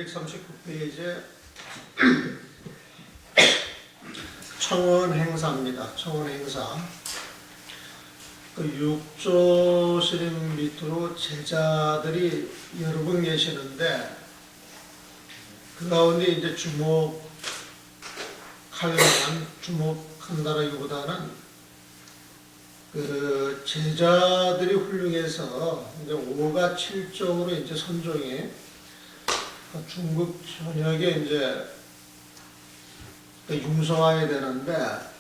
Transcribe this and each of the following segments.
239페이지에 청원 행사입니다. 청원 행사. 그 육조 스님 밑으로 제자들이 여러 분 계시는데 그 가운데 이제 주목한다라기보다는 그 제자들이 훌륭해서 이제 5가 7쪽으로 이제 선종이 중국 전역에 이제 융성하게 되는데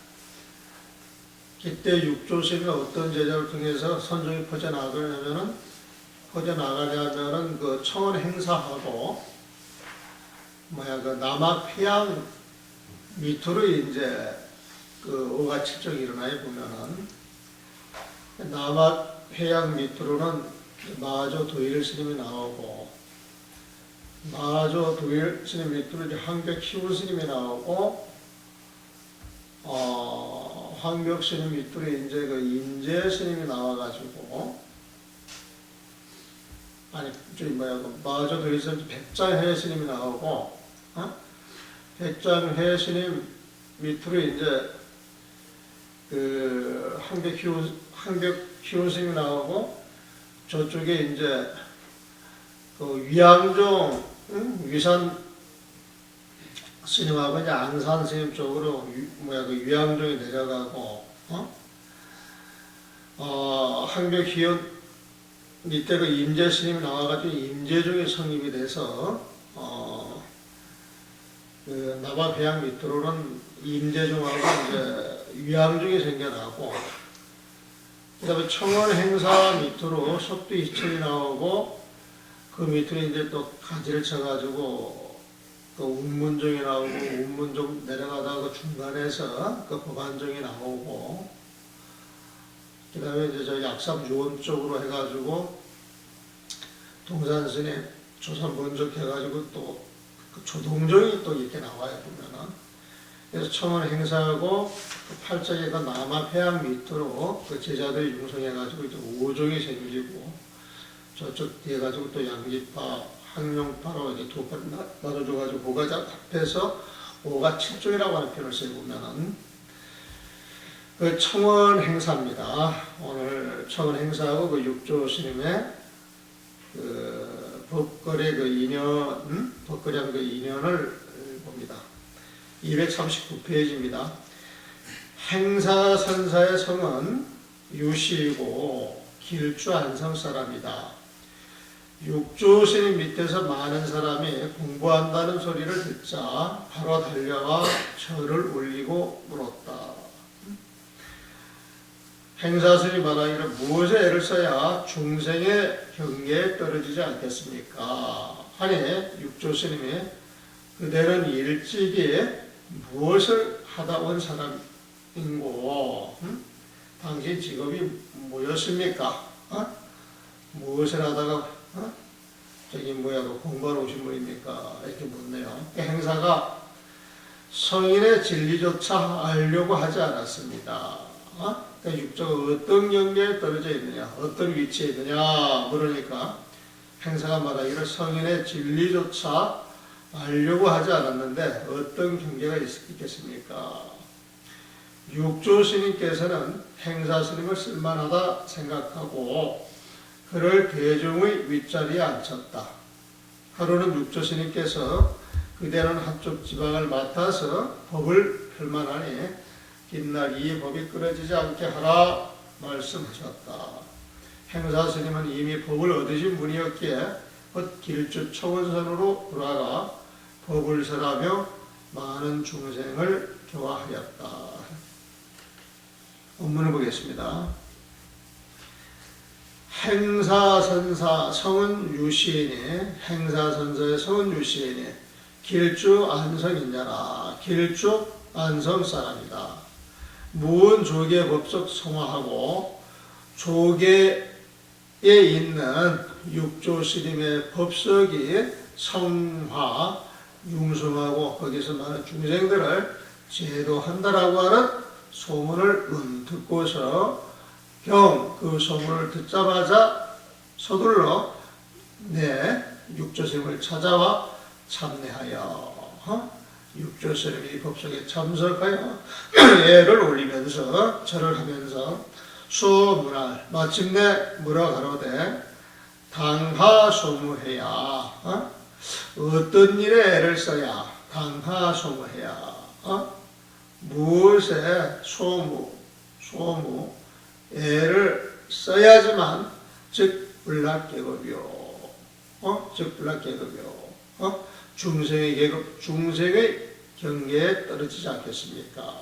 그때 육조스님이 어떤 제자를 통해서 선종이 퍼져나가냐면은 그 청원 행사하고 그 남학회양 밑으로 이제 그 5가 7쪽이 일어나요. 보면은 남학회양 밑으로는 마조 도일 스님이 나오고 마조 도일 스님 밑으로 이제 황벽 희우 스님이 나오고 황벽 스님 밑으로 이제 그 인재 스님이 나와가지고 마조 도일 스님 백장회 스님이 나오고 백장회 스님 밑으로 이제 그 황벽 희우 스님이 나오고 저쪽에 이제 그 위양종 위산 스님하고 이제 앙산 스님 쪽으로 그 위양종이 내려가고 황벽 희우 밑에 그 임재 스님이 나와가지고 임재종이 성립이 돼서 그 남학회양 밑으로는 임재종하고 이제 위양종이 생겨나고 그 다음에 청원 행사 밑으로 속도 이천이 나오고 그 밑으로 이제 또 가지를 쳐가지고 그 운문종이 나오고 운문종 내려가다가 중간에서 그 법안종이 나오고 그 다음에 이제 저 약삼 유원 쪽으로 해가지고 동산스님 조선 본적 해가지고 또 그 조동종이 또 이렇게 나와요. 보면은 그래서 청원 행사하고 그 팔짝에 그 남학회양 밑으로 그 제자들이 융성해가지고 이제 5종이 생기고 저쪽 뒤에 가지고 또 양지파, 항룡파로 이제 두 번 나눠줘가지고 5가 합해서 5가 7종이라고 하는 표현을 써요. 보면은 그 청원 행사입니다. 오늘 청원 행사하고 그 육조 스님의 그 법거래 그 인연, 법거래한 그 인연을 봅니다. 239페이지입니다. 행사선사의 성은 유시이고 길주 안성 사람이다. 육조 스님 밑에서 많은 사람이 공부한다는 소리를 듣자 바로 달려와 절을 올리고 물었다. 행사스님이 말하기를 무엇에 애를 써야 중생의 경계에 떨어지지 않겠습니까? 하니 육조 스님이 그대는 일찍이 무엇을 하다 온 사람인고 당신 직업이 뭐였습니까? 무엇을 하다가 공부하러 오신 분입니까? 이렇게 묻네요. 행사가 성인의 진리조차 알려고 하지 않았습니다. 그러니까 육조가 어떤 경계에 떨어져 있느냐, 어떤 위치에 있느냐 물으니까 행사가 말하기를 성인의 진리조차 알려고 하지 않았는데 어떤 경계가 있겠습니까? 육조 스님께서는 행사 스님을 쓸만하다 생각하고 그를 대중의 윗자리에 앉혔다. 하루는 육조 스님께서 그대는 한쪽 지방을 맡아서 법을 펼만하니 깃날 이 법이 끊어지지 않게 하라 말씀하셨다. 행사 스님은 이미 법을 얻으신 분이었기에 곧 길주 청원선으로 돌아가 법을 설하며 많은 중생을 교화하였다. 원문을 보겠습니다. 행사선사 성은 유시이니 행사선사의 성은 유시이니 길주 안성인자라. 길주 안성 사람이다. 무은 조계 법석 성화하고 조계에 있는 육조 스님의 법석이 성화 융성하고 거기서 많은 중생들을 제도한다라고 하는 소문을 듣고서 그 소문을 듣자마자 서둘러 육조 스님을 찾아와 참내하여 육조스님이 법석에 참석하여 예를 올리면서 절을 하면서 수문할 마침내 물어가로되 당하소무해야 어떤 일에 애를 써야 당하소무해야 무엇에 소무 애를 써야지만 즉 불락계급이요 즉 불락계급이요 중생의 계급 중생의 경계에 떨어지지 않겠습니까?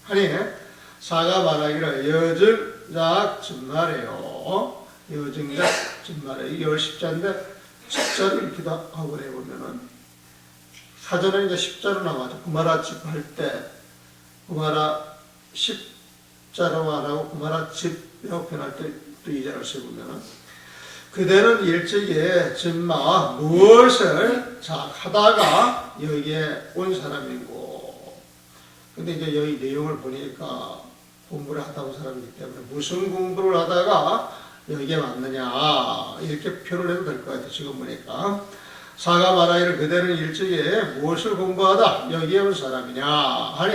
하니 사가 말하기를 여증작 진말해요. 여증작 진말해. 열 십자인데 십자를 이렇게 하고 해보면은 사전에 이제 십자로 나와죠. 구마라 집 할 때 구마라 십자로 말하고 구마라 집 변할 때 또 이 자를 써보면은 그대는 일찍이 진마 무엇을 하다가 여기에 온 사람이고 근데 이제 여기 내용을 보니까 공부를 하다 온 사람이기 때문에 무슨 공부를 하다가 여기에 왔느냐 이렇게 표현을 해도 될 것 같아요. 지금 보니까 사가 말하기를 그대는 일찍이 무엇을 공부하다 여기에 온 사람이냐 하니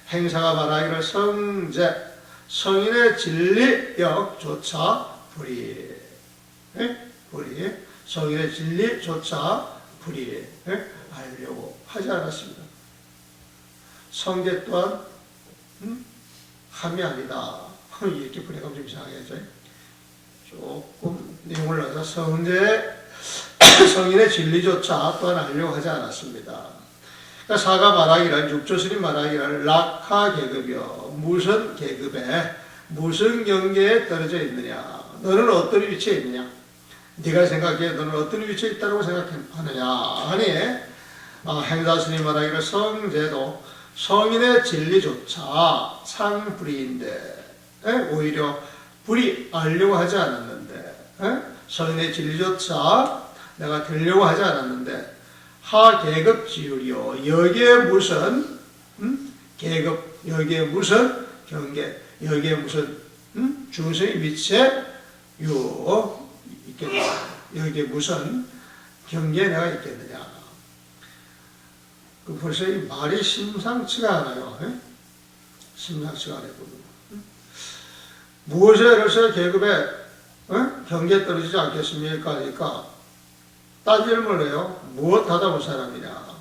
행사가 말하기를 성제 성인의 진리력조차 불이 불이 성인의 진리조차 불이 알려고 하지 않았습니다. 성제 또한 함이 아니다. 이렇게 불해가면 좀 이상하겠죠. 조금 내용을 넣어서 성인의 진리조차 또한 알려고 하지 않았습니다. 그러니까 사가 말하기를 육조스님 말하기를 낙하 계급이요 무슨 계급에 무슨 경계에 떨어져 있느냐 너는 어떤 위치에 있느냐 네가 생각해 너는 어떤 위치에 있다고 생각하느냐 하니 행사스님 말하기를 성제도 성인의 진리조차 상불이인데 오히려 불이 알려고 하지 않았는데 성인의 진리조차 내가 되려고 하지 않았는데 하 계급 지율이요 여기에 무슨 계급 여기에 무슨 경계 여기에 무슨 중생의 위치에 있겠느냐 여기에 무슨 경계에 내가 있겠느냐 벌써 이 말이 심상치가 않아요. 심상치가 않아요. 무엇에 그래서 계급에 경계에 떨어지지 않겠습니까? 그러니까 딴 질문을 해요. 무엇 하다 본 사람이냐?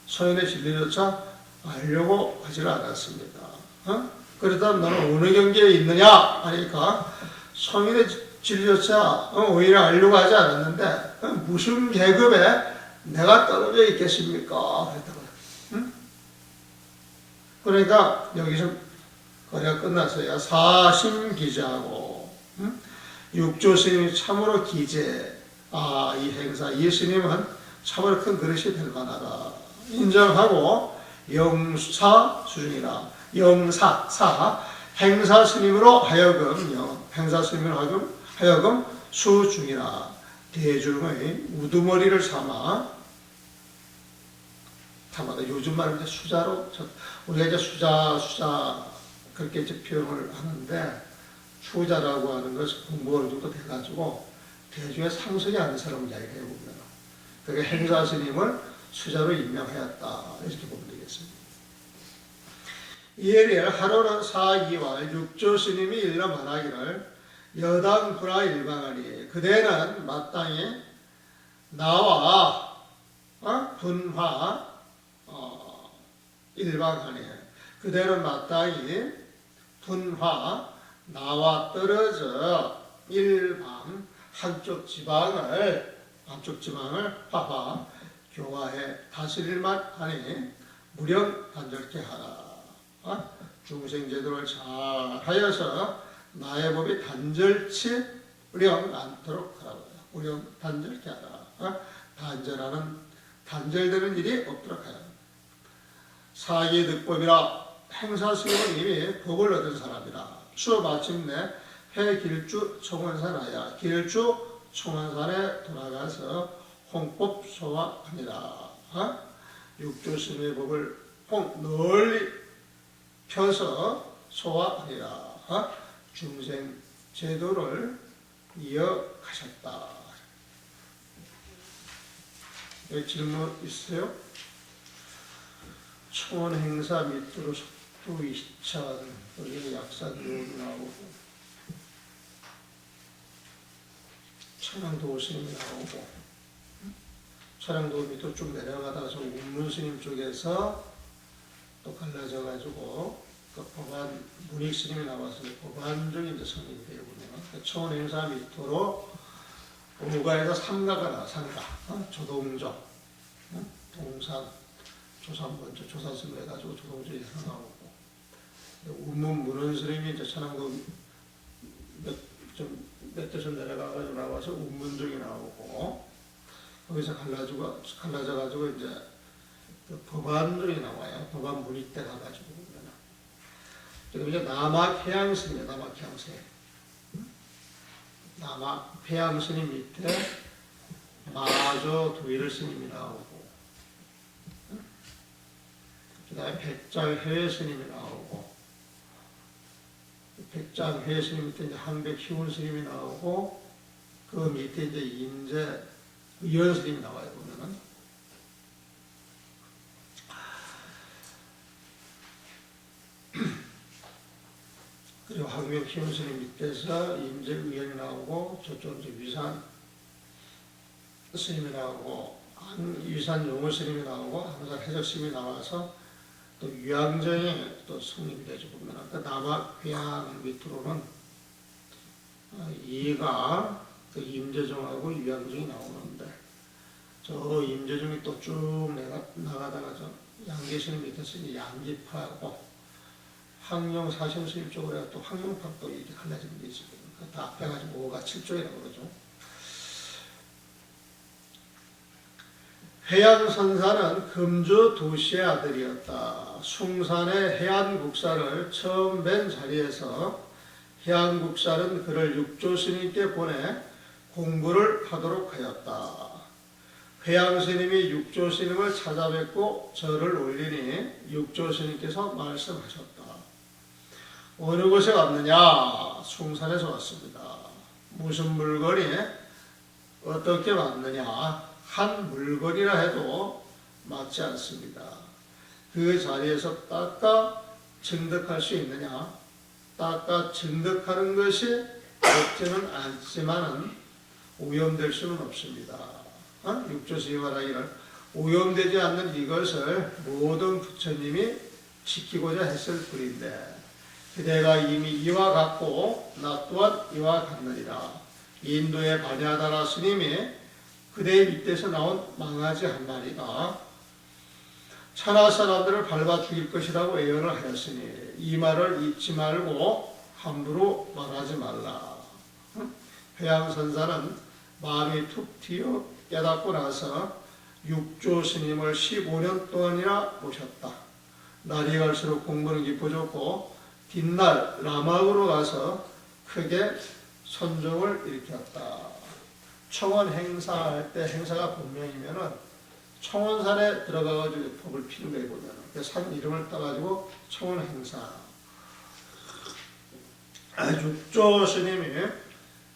성인의 진리조차 알려고 하지를 않았습니다. 그렇다면 너는 어느 경계에 있느냐? 하니까 성인의 진리조차 오히려 알려고 하지 않았는데 무슨 계급에 내가 떨어져 있겠습니까? 그러니까 여기서 거래가 끝났어요. 사심기자하고 육조 스님이 참으로 기재 이 행사, 이 스님은 참으로 큰 그릇이 될 만하다. 인정하고 영사 수중이라 영사 행사 스님으로 하여금 행사 스님으로 하여금 수중이라 대중의 우두머리를 삼아 요즘 말로 이제 수자로 우리가 이제 수자 그렇게 이제 표현을 하는데 수자라고 하는 것은 공부가 어느 정도 돼가지고 대중에 상속이 않는 사람을 이야기해 보면 그러니까 행사 스님을 수자로 임명하였다 이렇게 보면 되겠습니다. 이에 하루는 사이왈 육조 스님이 일러 말하기를 여당 불하 일방하니 그대는 마땅히 나와 분화 일방하니 그대는 마땅히 분화 나와 떨어져 일방 한쪽 지방을 화화 교화해 다스릴만 하니 무령 단절케 하라. 중생제도를 잘 하여서 나의 법이 단절치 우령 않도록 하라. 우령 단절케 하라. 단절되는 일이 없도록 하라. 사기득법이라 행사 스님은 이미 법을 얻은 사람이라. 수업 마침내 해길주 청원산하여 길주 청원산에 돌아가서 홍법 소화하니라. 육조 스님의 법을 널리 펴서 소화하니라. 중생 제도를 이어가셨다. 여기 질문 있어요? 청원 행사 밑으로 속도 2천, 여기 약산 요원이 나오고, 차량도우 스님이 나오고, 차량도우 밑으로 쭉 내려가다가 저 운문스님 쪽에서 또 갈라져가지고, 그 법안, 문익 스님이 나와서 법안적인 이제 성립이 되거든요. 청원 행사 밑으로 5가에서 3가가 나, 3가. 조동조, 동산, 조산 먼저, 조산스님 해가지고 조동조에서 나오고, 운문 문원 스님이 이제 차량도 몇 대선 내려가가지고 나와서 운문적이 나오고, 거기서 갈라져가지고 이제 그 법안적이 나와요. 법안 문익 때 가가지고 보면. 그리고 이제 남학해양스님, 남학해양스님. 남학해양스님 밑에 마조 두일 스님이 나오고, 그 다음에 백장회회 스님이 나오고, 백장회회 스님 밑에 이제 한백희운 스님이 나오고, 그 밑에 이제 임재 의원 스님이 나와요, 보면은. 그리고 황명희운 스님 밑에서 임재 의원이 나오고, 저쪽 이제 위산 스님이 나오고, 위산 용호 스님이 나오고, 항상 해적 스님이 나와서 또 유양정에 또 성립이 되죠. 보면 그 남학회양 밑으로는 이가 그 임재정하고 유양정이 나오는데, 저 임재정이 또 쭉 나가다가 저 양계스님 밑에서 이제 양기파하고 황룡 사심스님 쪽으로 또 황룡파도 이렇게 갈라지는 게 있거든요. 다 합해가지고 5가 7조이라고 그러죠. 해양선사는 금주 도시의 아들이었다. 숭산의 해안국사를 처음 뵌 자리에서 해안국사는 그를 육조스님께 보내 공부를 하도록 하였다. 해양스님이 육조스님을 찾아뵙고 절을 올리니 육조스님께서 말씀하셨다. 어느 곳에 왔느냐? 숭산에서 왔습니다. 무슨 물건이 어떻게 왔느냐? 한 물건이라 해도 맞지 않습니다. 그 자리에서 닦아 증득할 수 있느냐? 닦아 증득하는 것이 없지는 않지만은 오염될 수는 없습니다. 육조스님이 말하기를 오염되지 않는 이것을 모든 부처님이 지키고자 했을 뿐인데, 그대가 이미 이와 같고 나 또한 이와 같느니라. 인도의 바냐다라 스님이 그대의 밑에서 나온 망아지 한 마리가 천하 사람들을 밟아 죽일 것이라고 예언을 하였으니 이 말을 잊지 말고 함부로 말하지 말라. 해양선사는 마음이 툭 튀어 깨닫고 나서 육조 스님을 15년 동안이나 모셨다. 날이 갈수록 공부는 깊어졌고 뒷날 라막으로 가서 크게 선종을 일으켰다. 청원 행사할 때 행사가 본명이면은 청원산에 들어가가지고 법을 피는 거에 보면은 그 산 이름을 따가지고 청원 행사. 육조 스님이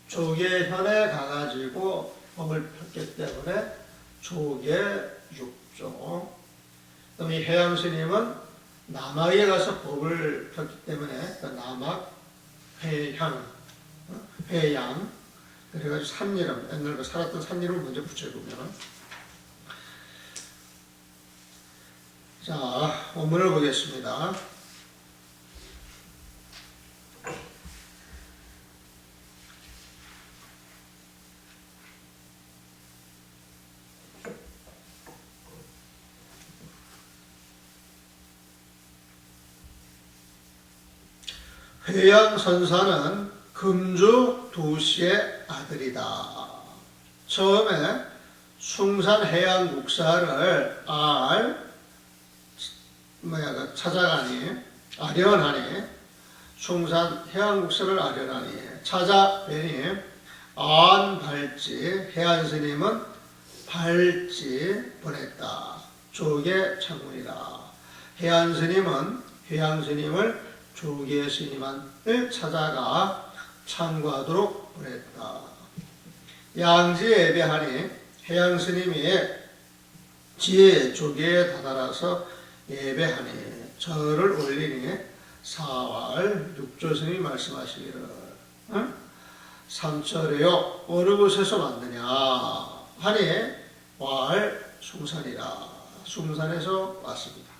조계현에 가가지고 법을 폈기 때문에 조계육조. 그럼 이 해양 스님은 남학에 가서 법을 폈기 때문에 그 남학 회양 그래가지고 산 이름, 옛날 그 살았던 산 이름을 먼저 붙여보면. 자, 원문을 보겠습니다. 해양선사는 금주 두시의 아들이다. 처음에 숭산 해양국사를 찾아가니 아련하니 숭산 해양국사를 아련하니 찾아뵈니 안발지 해안스님은 발지 보냈다. 조계 창문이다. 해안스님은 해양스님을 조계 스님을 찾아가 참고하도록 보냈다. 양지 예배하니 해양 스님이 지혜 조계에 다다라서 예배하니 절을 올리니 사활 육조스님이 말씀하시기를 삼철에요 어느 곳에서 왔느냐 하니 왈 숭산이라 숭산에서 왔습니다.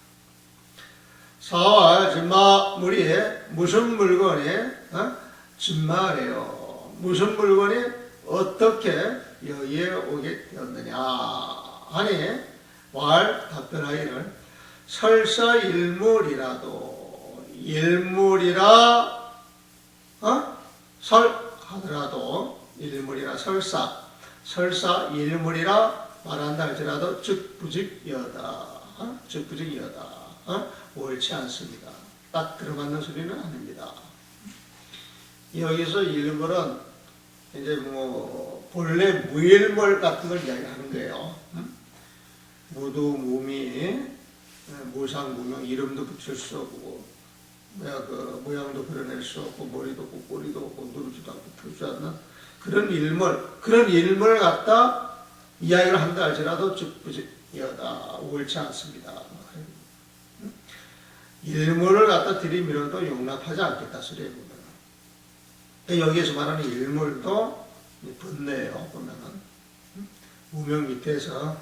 사활 진마무리에 무슨 물건이 진마래요 무슨 물건이 어떻게 여기에 오게 되었느냐 하니 왈 답변하기를 설사 일물이라도 일물이라 설하더라도 일물이라 설사 일물이라 말한다 할지라도 즉부직이어다 즉부직이어다 옳지 않습니다. 딱 들어맞는 소리는 아닙니다. 여기서 일물은 이제 뭐 본래 무일물 같은 걸 이야기하는 거예요. 무도 무미 무상 무명 이름도 붙일 수 없고 모양도 그려낼 수 없고 머리도 없고 꼬리도 없고 누르지도 않고 풀지 않는 그런 일물을 갖다 이야기를 한다 할지라도 즉부직이어다 옳지 않습니다. 일물을 갖다 들이밀어도 용납하지 않겠다 소리에 보면 여기에서 말하는 일물도 분내예요. 보면은 무명 밑에서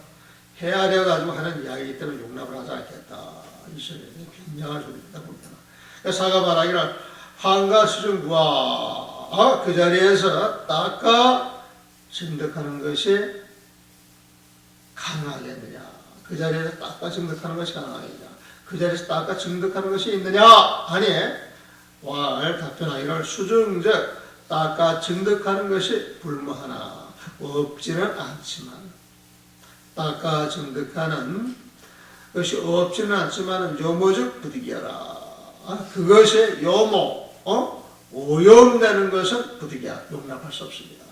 헤아려 가지고 하는 이야기이기 때문에 용납을 하지 않겠다 이 소리에 굉장한 소리입니다. 보면 사가 말하기를 한가 수중부와 그 자리에서 닦아 증득하는 것이 가능하겠느냐 그 자리에서 닦아 증득하는 것이 가능하겠느냐 그 자리에서 닦아 증득하는 것이 있느냐 아니 왈 답변하기를 수중즉 닦아 증득하는 것이 불무하나 없지는 않지만 닦아 증득하는 것이 없지는 않지만 요모즉 부득이하라 그것이 요모 오염되는 것은 부득이야 용납할 수 없습니다.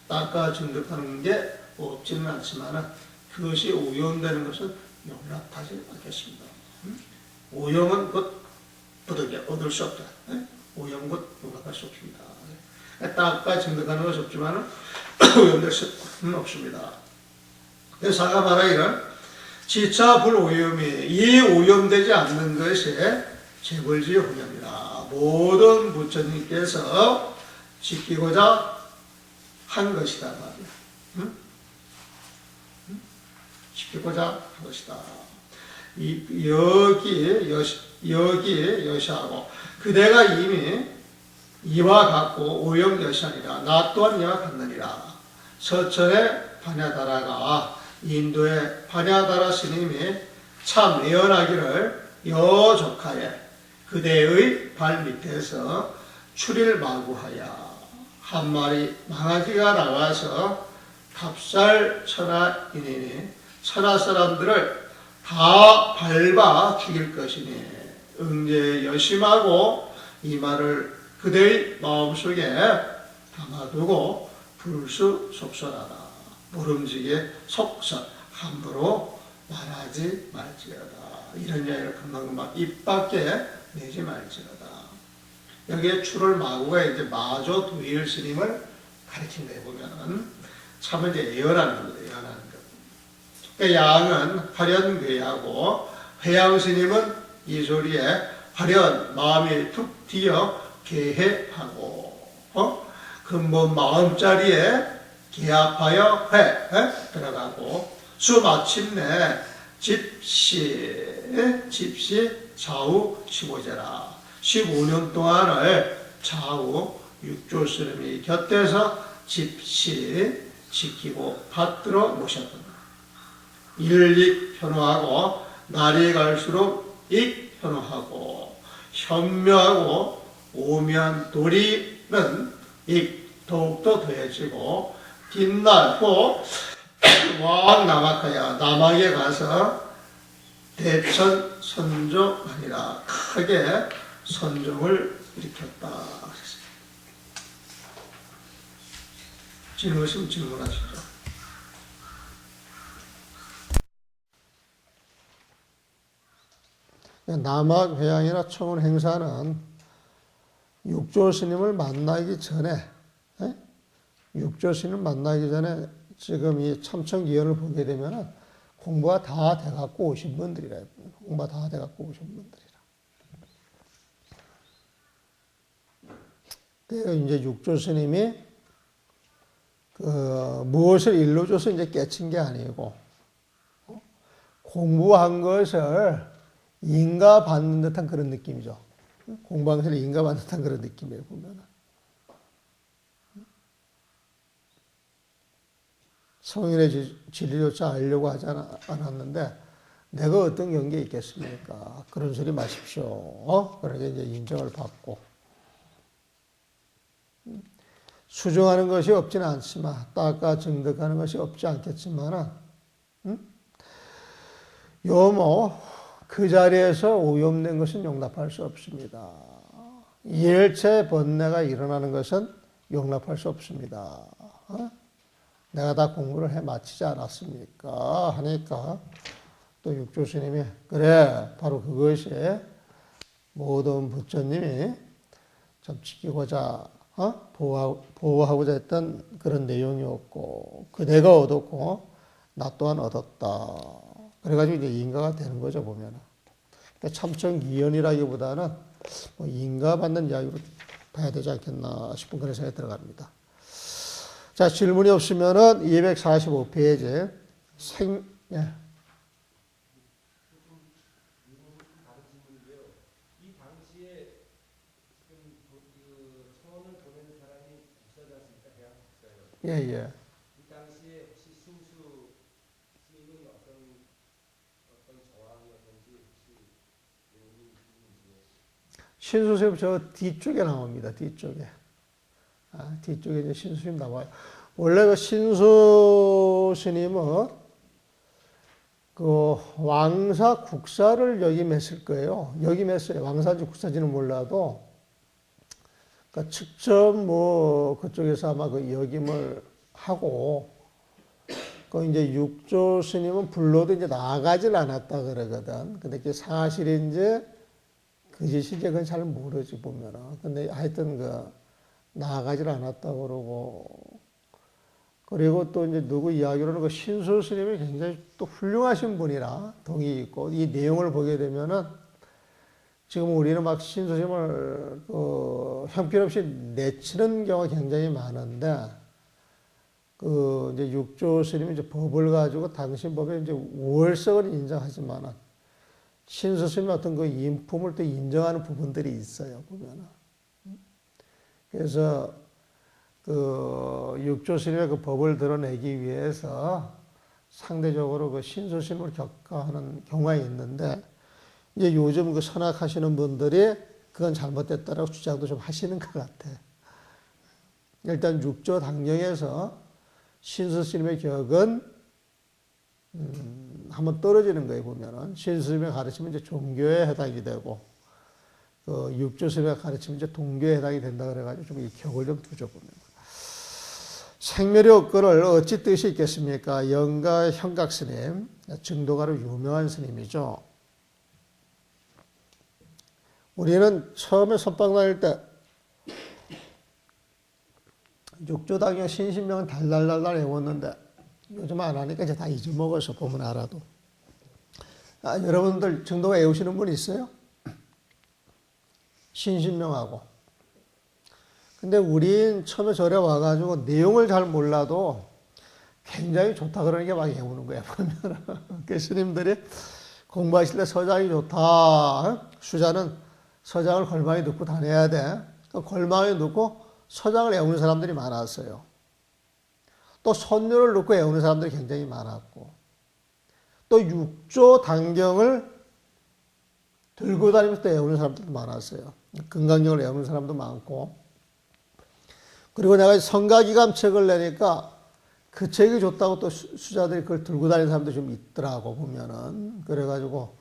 닦아 증득하는 게 없지는 않지만 그것이 오염되는 것은 용납하지 않겠습니다. 오염은 곧 부득이야 얻을 수 없다. 오염은 곧 용납할 수 없습니다. 닦아 증득하는 것이 없지만 오염될 수는 없습니다. 그래서 사가 말하기를 지차 불오염이 이 오염되지 않는 것이 재벌지의 혼념이라 모든 부처님께서 지키고자 한 것이다 말이야. 지키고자 한 것이다. 여기 여시하고 그대가 이미 이와 같고 오염 여시하니라 나 또한 이와 같느니라. 서천의 바냐다라가 인도의 바냐다라 스님이 참 예언하기를 여조카에 그대의 발 밑에서 추리를 마구하여 한 마리 망아지가 나와서 탑살 천하인이니 천하 사람들을 다 밟아 죽일 것이니 응제 여심하고 이 말을 그대의 마음속에 담아두고 불수 속설하라. 모름지게 속설 함부로 말하지 말지어다. 이런 이야기를 금방금방 입 밖에 내지 말지어다. 여기에 추를 마구가 이제 마조 두일 스님을 가르친 거에 보면은 참 이제 예언하는 겁니다. 예언하는 것. 그러니까 양은 화련괴하고 회양 스님은 이 소리에 화련 마음이 툭 튀어 개해하고 근본 마음자리에 개합하여 들어가고 수 마침내 집시 좌우 15제라 15년 동안을 좌우 육조스님이 곁에서 집시 지키고 받들어 모셨다. 일익 편호하고 날이 갈수록 익 편호하고 현묘하고 오면 도리는 익 더욱더 더해지고 뒷날 후 왕 남악하여 남악에 가서 대천 선종 아니라 크게 선종을 일으켰다. 질문 있으면 질문하시죠. 남악 회양이나 청운 행사는 육조 스님을 만나기 전에 육조 스님 만나기 전에 지금 이 참청기원을 보게 되면은 공부가 다 돼갖고 오신 분들이라. 공부가 다 돼갖고 오신 분들이라. 그래서 이제 육조 스님이 무엇을 일러줘서 이제 깨친 게 아니고, 공부한 것을 인가받는 듯한 그런 느낌이죠. 공부한 것을 인가받는 듯한 그런 느낌이에요, 보면은. 성인의 진리조차 알려고 하지 않았는데, 내가 어떤 경계에 있겠습니까? 그런 소리 마십시오. 그러게 이제 인정을 받고. 수정하는 것이 없지는 않지만, 닦아 증득하는 것이 없지 않겠지만은, 그 자리에서 오염된 것은 용납할 수 없습니다. 일체 번뇌가 일어나는 것은 용납할 수 없습니다. 내가 다 공부를 해 마치지 않았습니까? 하니까 또 육조 스님이 그래, 바로 그것이 모든 부처님이 좀 지키고자 보호하고자 했던 그런 내용이었고, 그대가 얻었고 나 또한 얻었다. 그래가지고 이제 인가가 되는 거죠, 보면은. 그러니까 참청기원이라기보다는 뭐 인가받는 이야기로 봐야 되지 않겠나 싶은 그런 생각이 들어갑니다. 자, 질문이 없으면은 245페이지 예. 예, 예. 이 당시에 혹시 신수 스님은 어떤 저항이었는지 혹시 내용이 있는지. 신수 스님 저 뒤쪽에 나옵니다. 뒤쪽에. 뒤쪽에 이제 신수 스님 나와요. 원래 그 신수 스님은 그 왕사 국사를 역임했을 거예요. 역임했어요. 왕사인지 국사인지는 몰라도. 그러니까 직접 뭐 그쪽에서 아마 그 역임을 하고, 그 이제 육조 스님은 불러도 이제 나가질 않았다 그러거든. 근데 그게 사실인지 거짓인지 그건 잘 모르지, 보면은. 근데 하여튼 나가질 않았다 그러고, 그리고 또 이제 누구 이야기로는 그 신수 스님이 굉장히 또 훌륭하신 분이라 동의 있고, 이 내용을 보게 되면은 지금 우리는 막 신수 스님을 형편없이 내치는 경우가 굉장히 많은데, 이제 육조 스님이 이제 법을 가지고 당신 법에 이제 월석을 인정하지만은 신수 스님의 어떤 그 인품을 또 인정하는 부분들이 있어요, 보면은. 그래서 육조 스님의 그 법을 드러내기 위해서 상대적으로 그 신수 스님을 격하하는 경우가 있는데, 이제 요즘 그 선악하시는 분들이 그건 잘못됐다라고 주장도 좀 하시는 것 같아. 일단 육조 당경에서 신수 스님의 격은 한번 떨어지는 거예요, 보면은. 신수 스님의 가르침은 이제 종교에 해당이 되고, 육조 스님의 가르침은 이제 동교에 해당이 된다 그래가지고 좀 이 격을 좀 두죠, 보면. 생멸의 업권을 어찌 뜻이 있겠습니까? 영가 형각 스님, 증도가로 유명한 스님이죠. 우리는 처음에 선방 다닐 때 육조당경 신신명은 달달달달 외웠는데 요즘 안 하니까 이제 다 잊어먹어서 보면 알아도. 여러분들 증도가 외우시는 분 있어요? 신신명하고. 근데 우린 처음에 절에 와가지고 내용을 잘 몰라도 굉장히 좋다 그러니까 막 외우는 거야, 보면은. 그 스님들이 공부하실 때 서장이 좋다. 수자는 서장을 걸망에 넣고 다녀야 돼. 걸망에 넣고 서장을 외우는 사람들이 많았어요. 또 선녀를 넣고 외우는 사람들이 굉장히 많았고, 또 육조 단경을 들고 다니면서 또 외우는 사람들도 많았어요. 금강경을 외우는 사람도 많고, 그리고 내가 성가기감 책을 내니까 그 책이 좋다고 또 수자들이 그걸 들고 다니는 사람도 좀 있더라고, 보면은. 그래가지고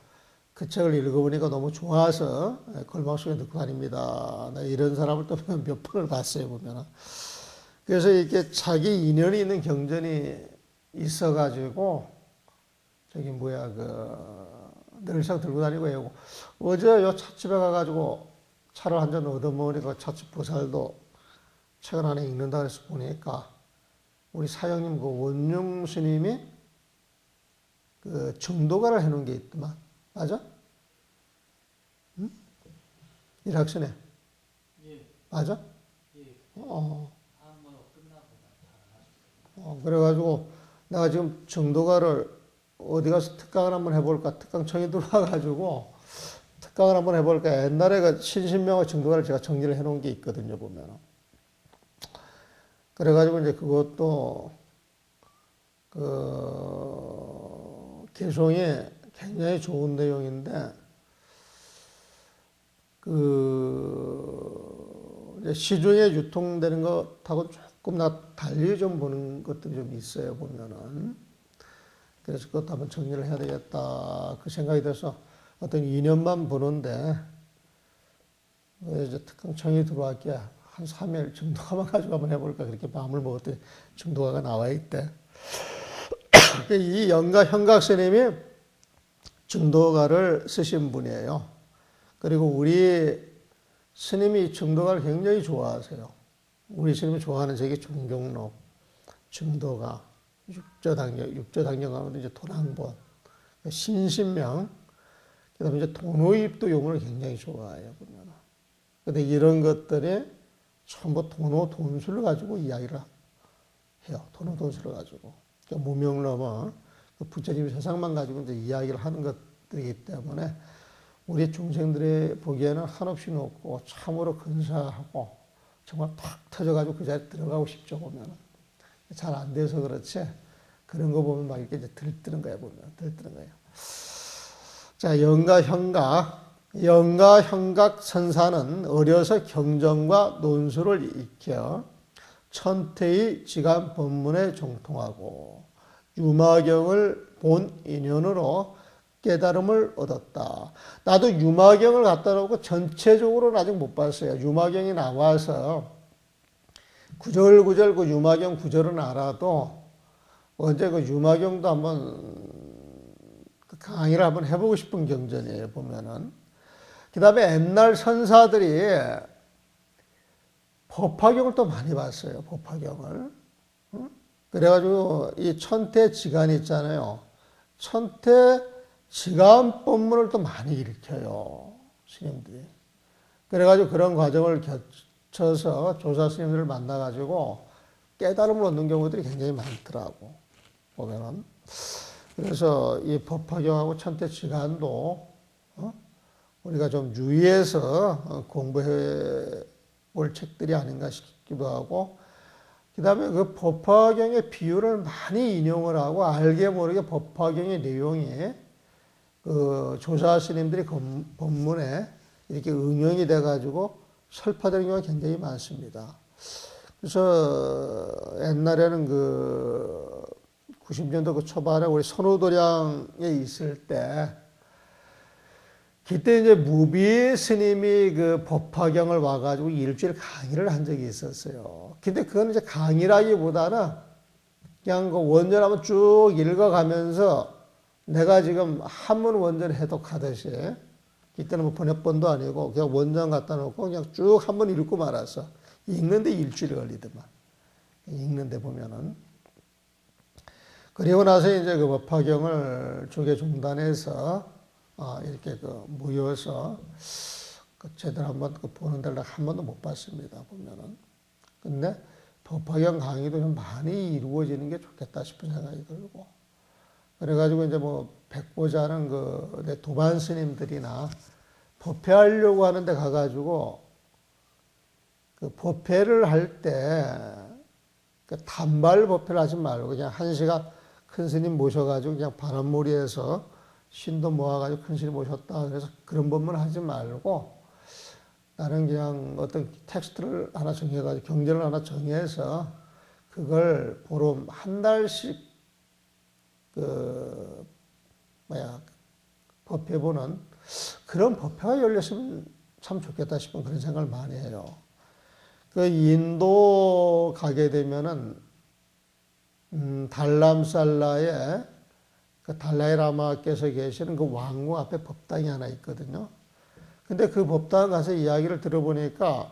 그 책을 읽어보니까 너무 좋아서 걸망 속에 넣고 다닙니다. 이런 사람을 또 몇 번을 봤어요, 보면은. 그래서 이렇게 자기 인연이 있는 경전이 있어가지고, 늘상 들고 다니고 해고. 어제 요 찻집에 가가지고 차를 한 잔 얻어먹으니까 찻집 보살도 책을 하나 읽는다 그래서 보니까 우리 사형님 그 원중 스님이 그 정도가를 해놓은 게 있더만. 맞아? 응? 일학생에. 예, 맞아? 예. 어. 한번 끝나고 나타나. 그래가지고 내가 지금 정도가를 어디 가서 특강을 한번 해볼까? 특강청이 들어와가지고 특강을 한번 해볼까? 옛날에 그 신신명의 정도가를 제가 정리를 해놓은 게 있거든요, 보면. 그래가지고 이제 그것도 그 개송에 굉장히 좋은 내용인데 그 이제 시중에 유통되는 것하고 조금 달리 좀 보는 것들이 좀 있어요, 보면은. 그래서 그것도 한번 정리를 해야 되겠다 그 생각이 돼서 어떤 2년만 보는데 이제 특강청이 들어왔기에 한 3일 정도가만 가지고 한번 해볼까 그렇게 마음을 먹었더니 정도가가 나와 있대. 이 영가 현각 스님이 정도가를 쓰신 분이에요. 그리고 우리 스님이 정도가를 굉장히 좋아하세요. 우리 스님이 좋아하는 책이 종경록, 정도가, 육조당경 하면 이제 도랑본, 신신명, 그 다음에 이제 도노입도 용어를 굉장히 좋아해요, 보면. 근데 이런 것들이 전부 돈술을 가지고 이야기를 해요. 돈술을 가지고. 그러니까 무명러머, 그 부처님 세상만 가지고 이제 이야기를 하는 것들이기 때문에 우리 중생들이 보기에는 한없이 높고 참으로 근사하고 정말 탁 터져가지고 그 자리에 들어가고 싶죠, 보면. 잘 안 돼서 그렇지. 그런 거 보면 막 이렇게 이제 들뜨는 거야, 보면. 들뜨는 거예요. 자, 영가 현각 선사는 어려서 경전과 논술을 익혀 천태의 지간 법문에 정통하고 유마경을 본 인연으로 깨달음을 얻었다. 나도 유마경을 갖다 놓고 전체적으로는 아직 못 봤어요. 유마경이 나와서 구절구절 그 유마경 구절은 알아도 언제 그 유마경도 한번 강의를 한번 해보고 싶은 경전이에요, 보면은. 그 다음에 옛날 선사들이 법화경을 또 많이 봤어요, 법화경을. 그래가지고 이 천태지간 있잖아요. 천태지간 법문을 또 많이 일으켜요, 스님들이. 그래가지고 그런 과정을 거쳐서 조사 스님들을 만나가지고 깨달음을 얻는 경우들이 굉장히 많더라고, 보면은. 그래서 이 법화경하고 천태지간도 우리가 좀 유의해서 공부해 볼 책들이 아닌가 싶기도 하고, 그 다음에 그 법화경의 비유를 많이 인용을 하고 알게 모르게 법화경의 내용이 그 조사 스님들이 법문에 이렇게 응용이 돼가지고 설파되는 경우가 굉장히 많습니다. 그래서 옛날에는 그 90년도 그 초반에 우리 선우도량에 있을 때 그때 이제 무비 스님이 그 법화경을 와가지고 일주일 강의를 한 적이 있었어요. 근데 그건 이제 강의라기보다는 그냥 그 원전 한번 쭉 읽어가면서 내가 지금 한문 원전 해독하듯이 이때는 뭐 번역본도 아니고 그냥 원전 갖다 놓고 그냥 쭉 한번 읽고 말았어. 읽는데 일주일 걸리더만. 읽는데 보면은. 그리고 나서 이제 그 법화경을 조계 종단에서 이렇게 그 모여서 그 제대로 한번 그 보는 데를 한 번도 못 봤습니다, 보면은. 근데 법화경 강의도 좀 많이 이루어지는 게 좋겠다 싶은 생각이 들고. 그래가지고 이제 뭐 백보자는 그 내 도반 스님들이나 법회하려고 하는데 가가지고 그 법회를 할 때 그 단발 법회를 하지 말고 그냥 한 시간 큰 스님 모셔가지고 그냥 바람몰이에서 신도 모아가지고 큰 스님 모셨다. 그래서 그런 법문 하지 말고 나는 그냥 어떤 텍스트를 하나 정해가지고 경전을 하나 정해서 그걸 보름 한 달씩 법회 보는 그런 법회가 열렸으면 참 좋겠다 싶은 그런 생각을 많이 해요. 그 인도 가게 되면은 달람살라에 그 달라이라마께서 계시는 그 왕궁 앞에 법당이 하나 있거든요. 근데 그 법당 가서 이야기를 들어보니까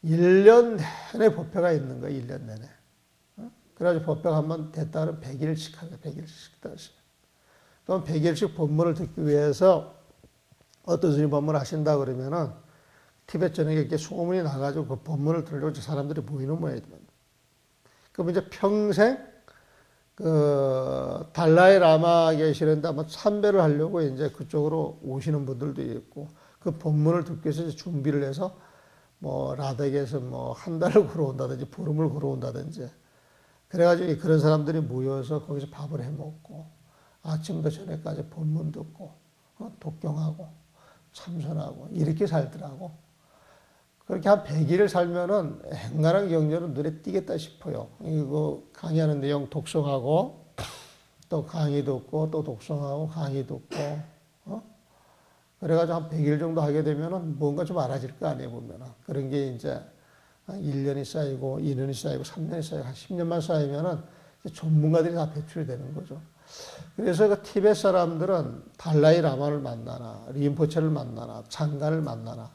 1년 내내 법회가 있는 거예요. 1년 내내. 그래가지고 법회가 한번 됐다 그러면 100일씩 하게 100일씩 다시. 그럼 100일씩 법문을 듣기 위해서 어떤 스님 법문을 하신다 그러면은 티베트 전역에 이렇게 소문이 나가지고 그 법문을 들으려고 사람들이 모이는 모양이거든요. 그럼 이제 평생 그 달라이 라마 계시는데 아마 참배를 하려고 이제 그쪽으로 오시는 분들도 있고 그 법문을 듣기 위해서 이제 준비를 해서 뭐 라덱에서 뭐 한 달을 걸어온다든지 보름을 걸어온다든지 그래가지고 그런 사람들이 모여서 거기서 밥을 해 먹고 아침부터 저녁까지 법문 듣고 독경하고 참선하고 이렇게 살더라고. 그렇게 한 100일을 살면은 행간한 경전은 눈에 띄겠다 싶어요. 이거 강의하는 내용 독송하고 또 강의 듣고 또 독송하고 강의 듣고 그래가지고 한 100일 정도 하게 되면은 뭔가 좀 알아질 거 아니에요, 보면은. 그런 게 이제 1년이 쌓이고 2년이 쌓이고 3년이 쌓이고 한 10년만 쌓이면은 전문가들이 다 배출이 되는 거죠. 그래서 그 티베트 사람들은 달라이 라마를 만나나 림포체를 만나나 장가를 만나나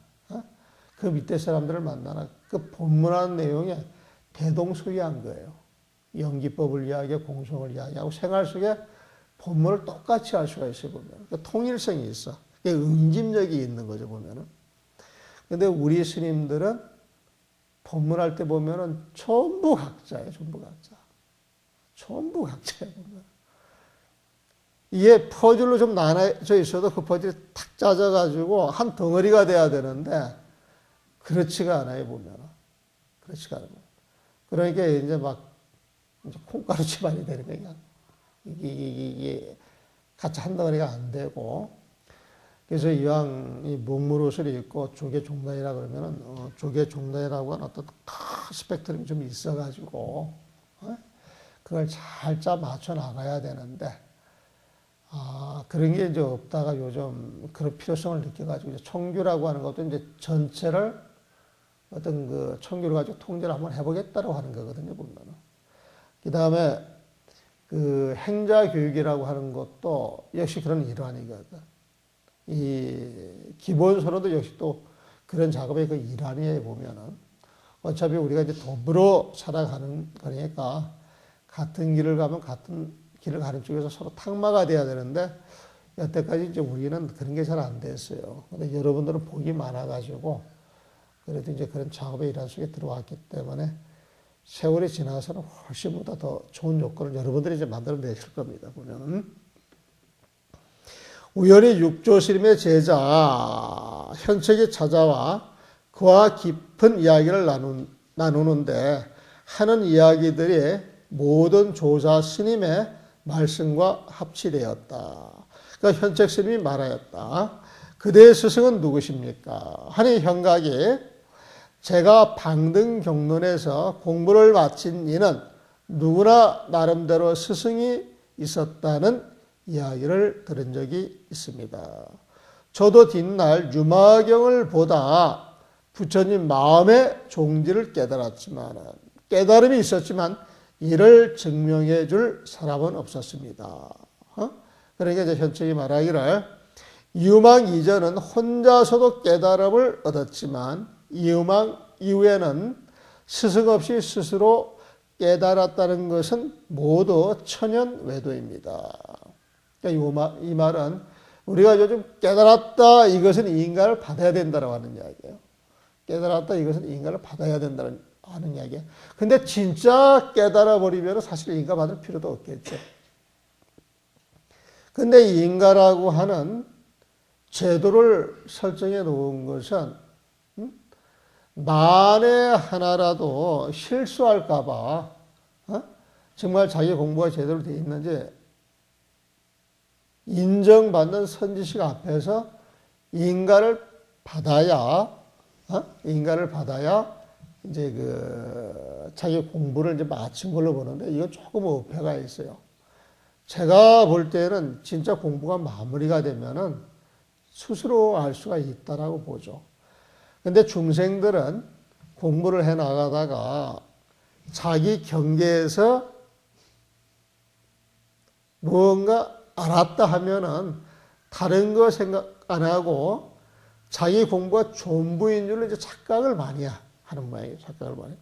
그 밑에 사람들을 만나나 그 본문하는 내용에 대동소이한 거예요. 연기법을 이야기하고 공성을 이야기하고 생활 속에 본문을 똑같이 할 수가 있어요, 보면. 그러니까 통일성이 있어. 응집력이 있는 거죠, 보면은. 근데 우리 스님들은 법문할 때 보면은 전부 각자예요, 전부 각자. 전부 각자예요, 보면. 이게 퍼즐로 좀 나눠져 있어도 그 퍼즐이 탁 짜져가지고 한 덩어리가 돼야 되는데 그렇지가 않아요, 보면은. 그렇지가 않아요. 그러니까 이제 막 이제 콩가루 집안이 되는 거야. 이게 같이 한 덩어리가 안 되고. 그래서 이왕 이 목무릇을 입고 조계 종단이라 그러면은 조계 종단이라고 하는 어떤 큰 스펙트럼이 좀 있어가지고 그걸 잘 짜 맞춰 나가야 되는데 그런 게 이제 없다가 요즘 그런 필요성을 느껴가지고 이제 청규라고 하는 것도 이제 전체를 어떤 그 청규를 가지고 통제를 한번 해보겠다고 하는 거거든요, 보면은. 그 다음에 그 행자 교육이라고 하는 것도 역시 그런 일환이거든. 이 기본서로도 역시 또 그런 작업의 그 일환이에요, 보면은. 어차피 우리가 이제 더불어 살아가는 거니까 같은 길을 가면 같은 길을 가는 쪽에서 서로 탁마가 돼야 되는데 여태까지 이제 우리는 그런 게 잘 안 됐어요. 근데 여러분들은 복이 많아가지고 그래도 이제 그런 작업의 일환 속에 들어왔기 때문에 세월이 지나서는 훨씬보다 더 좋은 요건을 여러분들이 이제 만들어내실 겁니다, 보면은. 우연히 육조스님의 제자 현책이 찾아와 그와 깊은 이야기를 나누는데 하는 이야기들이 모든 조사 스님의 말씀과 합치되었다. 그러니까 현책 스님이 말하였다. 그대의 스승은 누구십니까? 하니 현각이 제가 방등 경론에서 공부를 마친 이는 누구나 나름대로 스승이 있었다는 이야기를 들은 적이 있습니다. 저도 뒷날 유마경을 보다 부처님 마음의 종지를 깨달았지만 깨달음이 있었지만 이를 증명해 줄 사람은 없었습니다. 그러니까 이제 현책이 말하기를 이유망 이전은 혼자서도 깨달음을 얻었지만 이유망 이후에는 스승 없이 스스로 깨달았다는 것은 모두 천연 외도입니다. 그러니까 이 말은 우리가 요즘 깨달았다 이것은 인간을 받아야 된다고 하는 이야기예요. 깨달았다 이것은 인간을 받아야 된다는 하는 이야기예요. 근데 진짜 깨달아 버리면 사실 인가 받을 필요도 없겠죠. 근데 인가라고 하는 제도를 설정해 놓은 것은 만에 하나라도 실수할까 봐 정말 자기 공부가 제대로 되어 있는지 인정받는 선지식 앞에서 인가를 받아야 이제 그 자기 공부를 이제 마친 걸로 보는데 이건 조금 어폐가 있어요. 제가 볼 때는 진짜 공부가 마무리가 되면은 스스로 알 수가 있다라고 보죠. 근데 중생들은 공부를 해 나가다가 자기 경계에서 무언가 알았다 하면은 다른 거 생각 안 하고 자기 공부가 전부인 줄로 이제 착각을 많이 하는 모양이에요. 착각을 많이.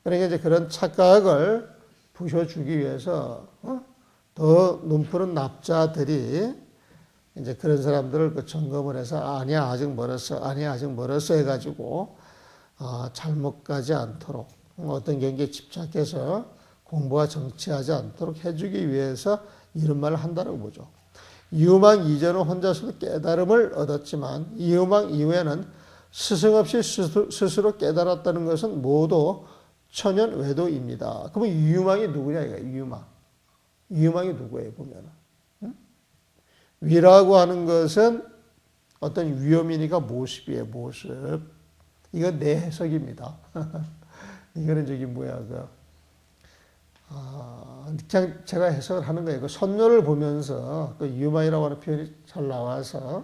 그러니까 이제 그런 착각을 부셔주기 위해서 더 눈푸른 납자들이 이제 그런 사람들을 그 점검을 해서 아니야 아직 멀었어, 아니야 아직 멀었어 해가지고 잘못 가지 않도록 어떤 경기에 집착해서 공부와 정치하지 않도록 해주기 위해서 이런 말을 한다고 보죠. 이유망 이전은 혼자서도 깨달음을 얻었지만 이유망 이후에는 스승 없이 스스로 깨달았다는 것은 모두 천연 외도입니다. 그러면 이유망이 누구냐 이거야. 이유망이 누구예요 보면은. 위라고 하는 것은 어떤 위험이니까 모습이에요. 모습. 이건 내 해석입니다. 이거는 저기 뭐야 그냥 제가 해석을 하는 거예요. 그 선녀를 보면서 그 유망이라고 하는 표현이 잘 나와서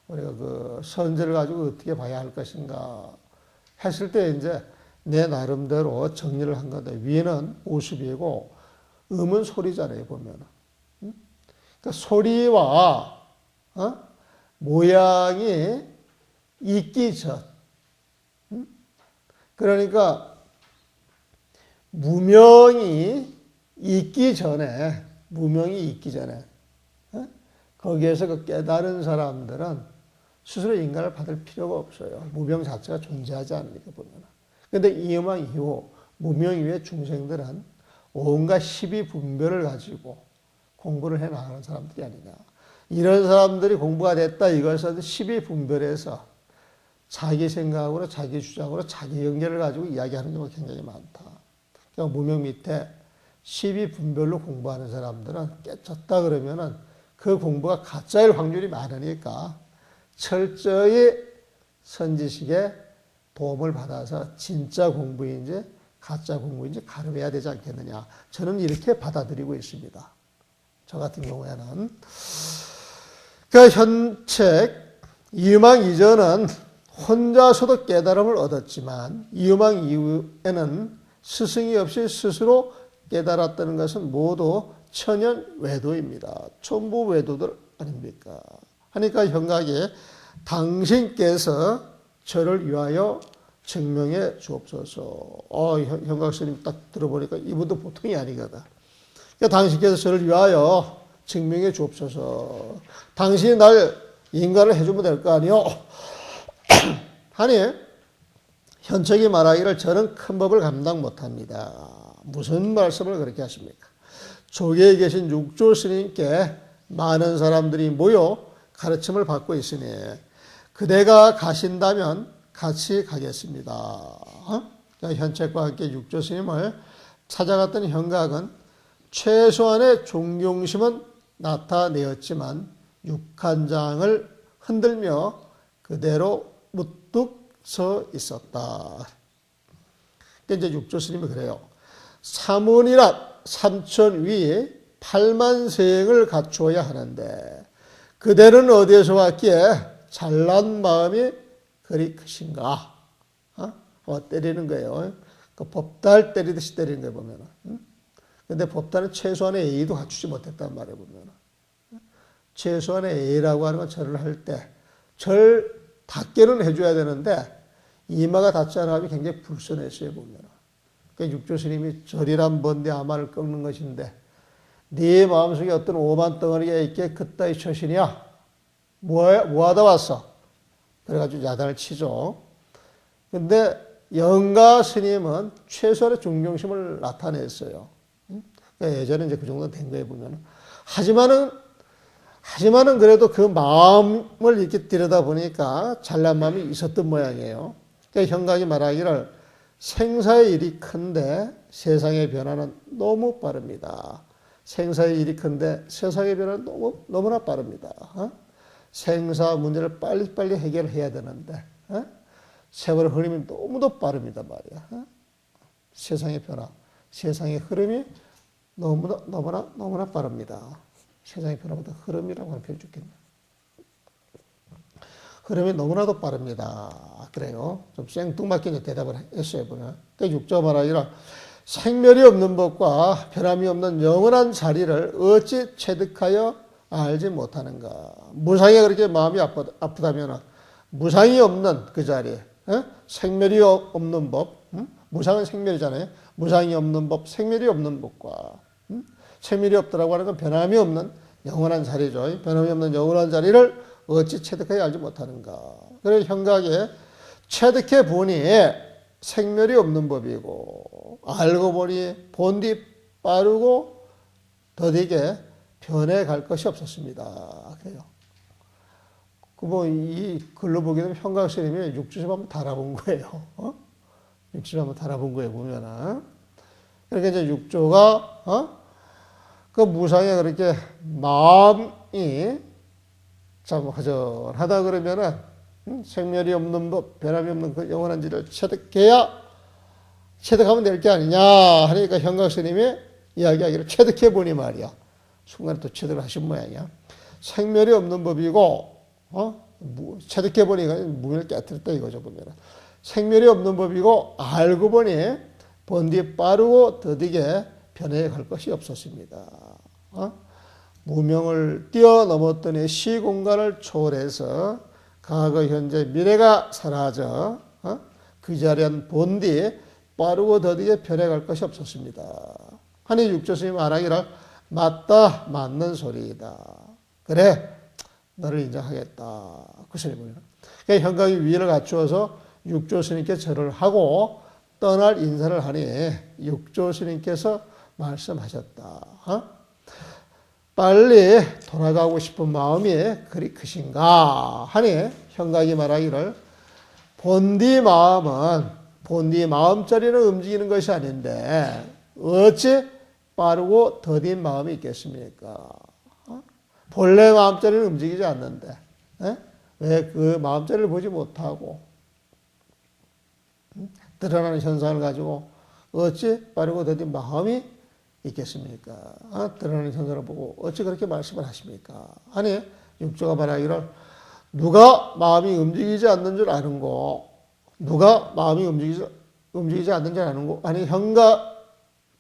우리가 그 선제를 가지고 어떻게 봐야 할 것인가 했을 때 이제 내 나름대로 정리를 한 건데 위는 모습이고 음은 소리잖아요 보면은. 그러니까 소리와 모양이 있기 전. 그러니까 무명이 있기 전에 거기에서 그 깨달은 사람들은 스스로 인간을 받을 필요가 없어요. 무명 자체가 존재하지 않으니까 보면. 근데 이음왕 이후 무명 이후의 중생들은 온갖 시비분별을 가지고 공부를 해 나가는 사람들이 아니냐. 이런 사람들이 공부가 됐다 이것은 시비분별해서 자기 생각으로 자기 주장으로 자기 연결을 가지고 이야기하는 경우가 굉장히 많다. 그러니까 무명 밑에 시비분별로 공부하는 사람들은 깨쳤다 그러면은 그 공부가 가짜일 확률이 많으니까 철저히 선지식의 도움을 받아서 진짜 공부인지 가짜 공부인지 가름해야 되지 않겠느냐. 저는 이렇게 받아들이고 있습니다. 저 같은 경우에는. 그러니까 현책 이유망 이전은 혼자서도 깨달음을 얻었지만 이유망 이후에는 스승이 없이 스스로 깨달았다는 것은 모두 천연 외도입니다. 전부 외도들 아닙니까? 하니까 현각이 당신께서 저를 위하여 증명해 주옵소서. 현각 스님 딱 들어보니까 이분도 보통이 아니거든. 그러니까 당신께서 저를 위하여 증명해 주옵소서. 당신이 날 인간을 해주면 될 거 아니요? 하니 현책이 말하기를 저는 큰 법을 감당 못합니다. 무슨 말씀을 그렇게 하십니까? 조계에 계신 육조 스님께 많은 사람들이 모여 가르침을 받고 있으니 그대가 가신다면 같이 가겠습니다. 현책과 함께 육조 스님을 찾아갔던 현각은 최소한의 존경심은 나타내었지만 육한장을 흔들며 그대로 무뚝 서 있었다. 이제 육조 스님이 그래요. 삼원이라 삼천 위에 8만 세행을 갖추어야 하는데 그대는 어디에서 왔기에 잘난 마음이 그리 크신가? 때리는 거예요. 그 법달 때리듯이 때리는 거예요 보면은. 근데 법달은 최소한의 예의도 갖추지 못했단 말이에요 보면은. 최소한의 예의라고 하는 건 절을 할 때 절답게는 해줘야 되는데 이마가 닿지 않아 가지고 굉장히 불편했어요 보면. 그러니까 육조 스님이 절이란 뭔데 아마를 꺾는 것인데 네 마음속에 어떤 오만 덩어리가 있게 그따위 처신이야? 뭐하다 왔어? 그래가지고 야단을 치죠. 근데 영가 스님은 최소한의 존경심을 나타냈어요. 그러니까 예전에 이제 그 정도는 된 거예요 보면. 하지만은 그래도 그 마음을 이렇게 들여다보니까 잘난 마음이 있었던 모양이에요. 그러니까 현각이 말하기를 생사의 일이 큰데 세상의 변화는 너무 빠릅니다. 생사의 일이 큰데 세상의 변화는 너무나 빠릅니다. 생사 문제를 빨리빨리 해결해야 되는데 세월의 흐름이 너무도 빠릅니다 말이야. 세상의 변화, 세상의 흐름이 너무나 빠릅니다. 세상의 변화보다 흐름이라고 하는 표현이 좋겠네. 흐름이 너무나도 빠릅니다. 그래요. 좀 생뚱맞게 대답을 했어요. 보면. 그러니까 육조 말하기를 생멸이 없는 법과 변함이 없는 영원한 자리를 어찌 체득하여 알지 못하는가. 무상이 그렇게 마음이 아프다면 무상이 없는 그 자리에 생멸이 없는 법, 무상은 생멸이잖아요. 무상이 없는 법, 생멸이 없는 법과 생멸이 없다라고 하는 건 변함이 없는 영원한 자리죠. 변함이 없는 영원한 자리를 어찌 체득하여 알지 못하는가. 그래서 현각에 체득해 보니 생멸이 없는 법이고 알고 보니 본디 빠르고 더디게 변해갈 것이 없었습니다. 그래요. 이 글로 보게 되면 현각 스님이 육조심 한번 달아본 거예요. 육조심 한번 달아본 거예요, 보면은. 그러니까 이제 육조가, 그 무상에 그렇게 마음이 참 허전하다 그러면은, 생멸이 없는 법, 변함이 없는 그 영원한 지를 체득하면 될 게 아니냐 하니까 현각 스님이 이야기하기를 체득해보니 말이야. 순간에 또 체득을 하신 모양이야. 생멸이 없는 법이고, 체득해보니 무명을 깨뜨렸다 이거죠, 보면은. 생멸이 없는 법이고, 알고 보니 번뒤 빠르고 더디게 변해 갈 것이 없었습니다. 무명을 뛰어넘었더니 시공간을 초월해서 과거, 현재, 미래가 사라져 그 자리엔 본뒤 빠르고 더디게 변해갈 것이 없었습니다. 하니 육조스님이 말하기를 맞다, 맞는 소리이다. 그래, 너를 인정하겠다. 그 소리입니다. 그러니까 현각이 위를 갖추어서 육조스님께 절을 하고 떠날 인사를 하니 육조스님께서 말씀하셨다. 빨리 돌아가고 싶은 마음이 그리 크신가 하니 현각이 말하기를 본디 마음자리는 움직이는 것이 아닌데 어찌 빠르고 더딘 마음이 있겠습니까? 본래 마음자리는 움직이지 않는데 왜 그 마음자리를 보지 못하고 드러나는 현상을 가지고 어찌 빠르고 더딘 마음이 있겠습니까? 드러나는 현상을 보고 어찌 그렇게 말씀을 하십니까? 아니 육조가 말하기를 누가 마음이 움직이지 않는 줄 아는고 누가 마음이 움직이지 않는 줄 아는고 아니 현각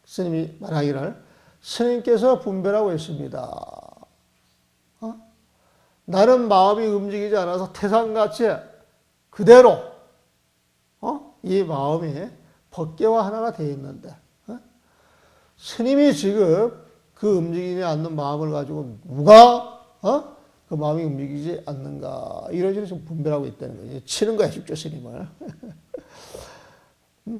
스님이 말하기를 스님께서 분별하고 있습니다. 나는 마음이 움직이지 않아서 태산같이 그대로 이 마음이 법계와 하나가 되어 있는데 스님이 지금 그 움직이지 않는 마음을 가지고 누가 그 마음이 움직이지 않는가 이런 식으로 지금 분별하고 있다는 거예요. 치는 거야 육조 스님을.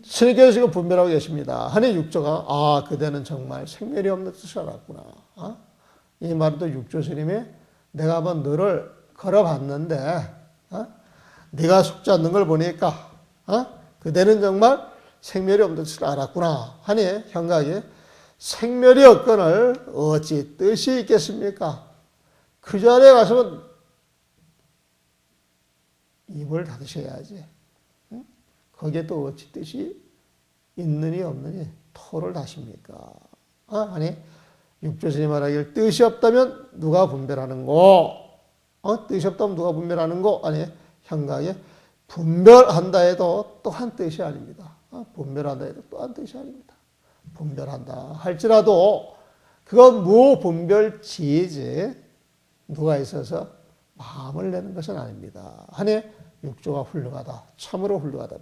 스님께서 지금 분별하고 계십니다. 하니 육조가 그대는 정말 생멸이 없는 뜻을 알았구나. 이 말은 또 육조 스님이 내가 한번 너를 걸어봤는데 네가 속지 않는 걸 보니까 그대는 정말 생멸이 없는 뜻을 알았구나 하니 현각이 생멸이 없거늘 어찌 뜻이 있겠습니까? 그 자리에 가서는 입을 닫으셔야지. 거기에 또 어찌 뜻이 있느니 없느니 토를 다십니까? 아니 육조스님 말하기를 뜻이 없다면 누가 분별하는고? 뜻이 없다면 누가 분별하는고? 아니 현각에 분별한다 해도 또한 뜻이 아닙니다. 분별한다 해도 또한 뜻이 아닙니다. 분별한다 할지라도 그건 무분별지이지 누가 있어서 마음을 내는 것은 아닙니다. 하니 육조가 훌륭하다. 참으로 훌륭하다.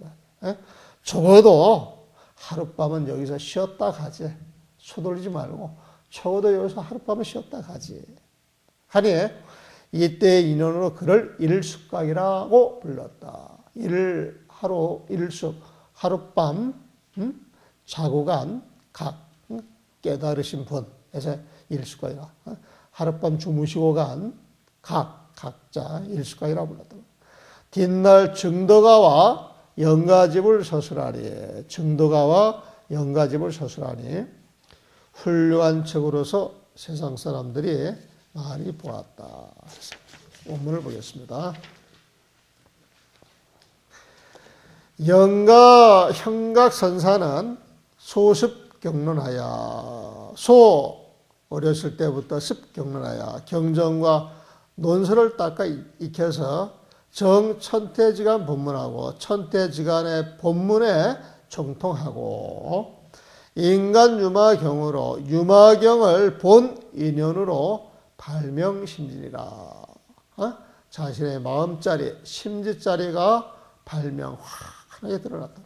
적어도 하룻밤은 여기서 쉬었다 가지. 서둘리지 말고 적어도 여기서 하룻밤은 쉬었다 가지. 하니 이때의 인연으로 그를 일숙각이라고 불렀다. 일숙 하룻밤 자고 간 각 깨달으신 분 그래서 일숙각이라 하룻밤 주무시고 간 각자 일숙각이라고 불렀다. 뒷날 증도가와 영가집을 서술하니 증도가와 영가집을 서술하니 훌륭한 책으로서 세상 사람들이 많이 보았다. 원문을 보겠습니다. 현각선사는 소습경론하여 어렸을 때부터 습경론하여 경전과 논설을 닦아 익혀서 정천태지간 법문하고 천태지간의 법문에 정통하고 인간 유마경으로 유마경을 본 인연으로 발명심진이라 자신의 마음자리 심지자리가 발명 환하게 드러났다.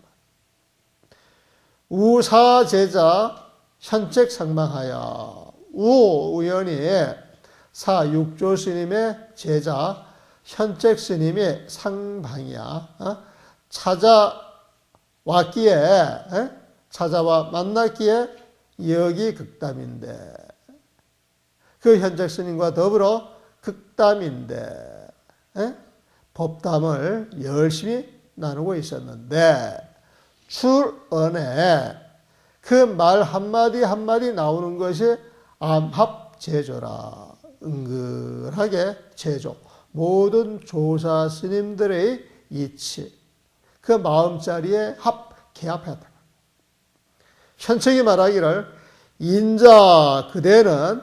우사제자 현책 상망하여 우연히 사육조 스님의 제자 현책 스님의 상방이야. 찾아와 만났기에 여기 극담인데 그 현책 스님과 더불어 극담인데 법담을 열심히 나누고 있었는데 출언에 그 말 한마디 한마디 나오는 것이 암합제조라. 은근하게 제조. 모든 조사 스님들의 이치. 그 마음자리에 개합했다. 현책이 말하기를 인자 그대는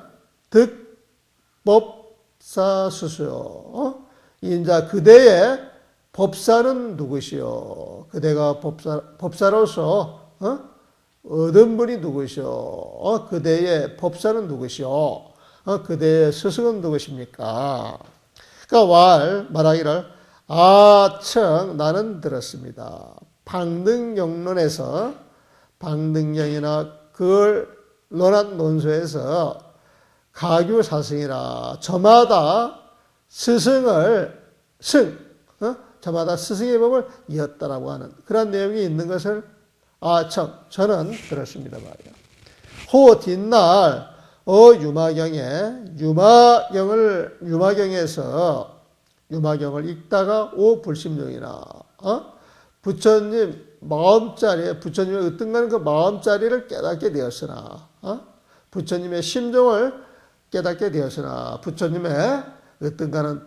득법사수수요. 인자 그대의 법사는 누구시오? 그대가 법사로서 얻은 분이 누구시오? 그대의 법사는 누구시오? 그대의 스승은 누구십니까? 그러니까 말하기를 아청 나는 들었습니다. 방등경론에서 방등경이나 그걸 논한 논소에서 가규사승이라 저마다 저마다 스승의 법을 이었다라고 하는 그런 내용이 있는 것을 저는 들었습니다 말이야. 호 뒷날 유마경을 읽다가 오 불심령이나 부처님 마음자리에 부처님의 으뜸가는 그 마음자리를 깨닫게 되었으나 부처님의 심정을 깨닫게 되었으나 부처님의 으뜸가는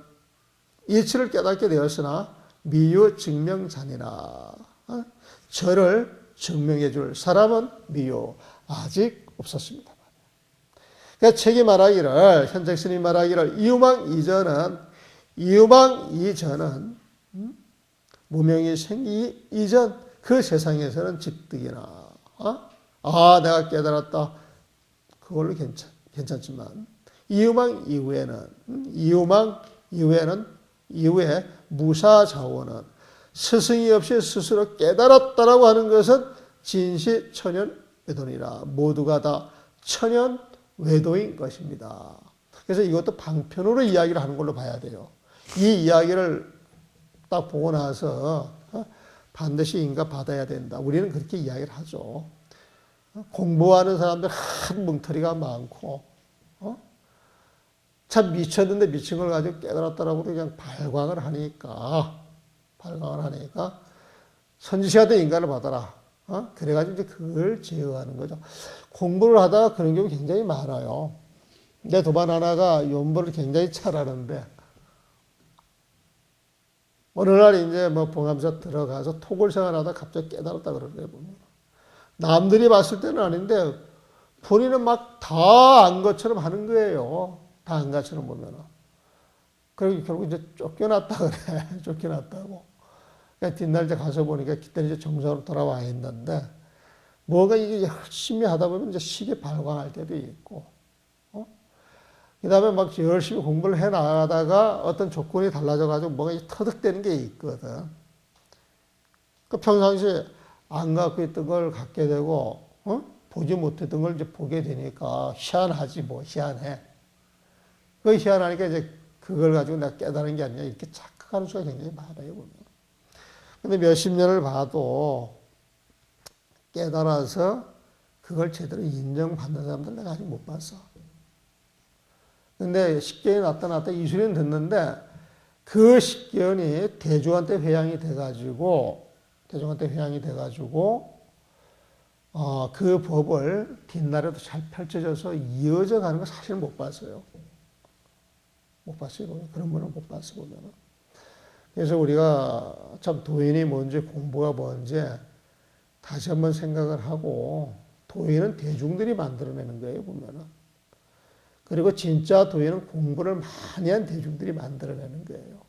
이치를 깨닫게 되었으나 미유 증명자니라. 저를 증명해 줄 사람은 미유 아직 없었습니다. 그러니까 책이 말하기를 현책 스님이 말하기를 이유망 이전은 무명이 생기기 이전 그 세상에서는 집득이나 내가 깨달았다 그걸로 괜찮지만 이유망 이후에 무사자원은 스승이 없이 스스로 깨달았다라고 하는 것은 진시천연외도니라. 모두가 다 천연외도인 것입니다. 그래서 이것도 방편으로 이야기를 하는 걸로 봐야 돼요. 이 이야기를 딱 보고 나서 반드시 인가 받아야 된다. 우리는 그렇게 이야기를 하죠. 공부하는 사람들 한 뭉터리가 많고 참 미쳤는데 미친 걸 가지고 깨달았다라고 그냥 발광을 하니까 선지시가 된 인간을 받아라. 그래가지고 이제 그걸 제어하는 거죠. 공부를 하다가 그런 경우 굉장히 많아요. 내 도반 하나가 연보를 굉장히 잘하는데 어느 날 이제 봉암사 들어가서 토굴 생활하다 갑자기 깨달았다 그러더래요. 남들이 봤을 때는 아닌데 본인은 막 다 안 것처럼 하는 거예요. 다 안 것처럼 보면은. 그리고 결국 이제 쫓겨났다 그래. 쫓겨났다고. 그러니까 뒷날 이제 가서 보니까 그때 이제 정상으로 돌아와 있는데 뭐가 이게 열심히 하다 보면 이제 시계 발광할 때도 있고, 그 다음에 막 열심히 공부를 해 나가다가 어떤 조건이 달라져가지고 뭐가 터득되는 게 있거든. 그 평상시에 안 갖고 있던 걸 갖게 되고, 보지 못했던 걸 이제 보게 되니까 희한하지 뭐, 희한해. 그 희한하니까 이제 그걸 가지고 내가 깨달은 게 아니냐 이렇게 착각하는 수가 굉장히 많아요, 보면. 근데 몇십 년을 봐도 깨달아서 그걸 제대로 인정받는 사람들 내가 아직 못 봤어. 근데 식견이 나타났다 이수련 듣는데 그 식견이 대중한테 회양이 돼가지고 그 법을 뒷날에도 잘 펼쳐져서 이어져 가는 거 사실 못 봤어요. 못 봤어요. 그런 분은 못 봤어 보면은. 그래서 우리가 참 도인이 뭔지 공부가 뭔지 다시 한번 생각을 하고 도인은 대중들이 만들어내는 거예요 보면은. 그리고 진짜 도인은 공부를 많이 한 대중들이 만들어내는 거예요.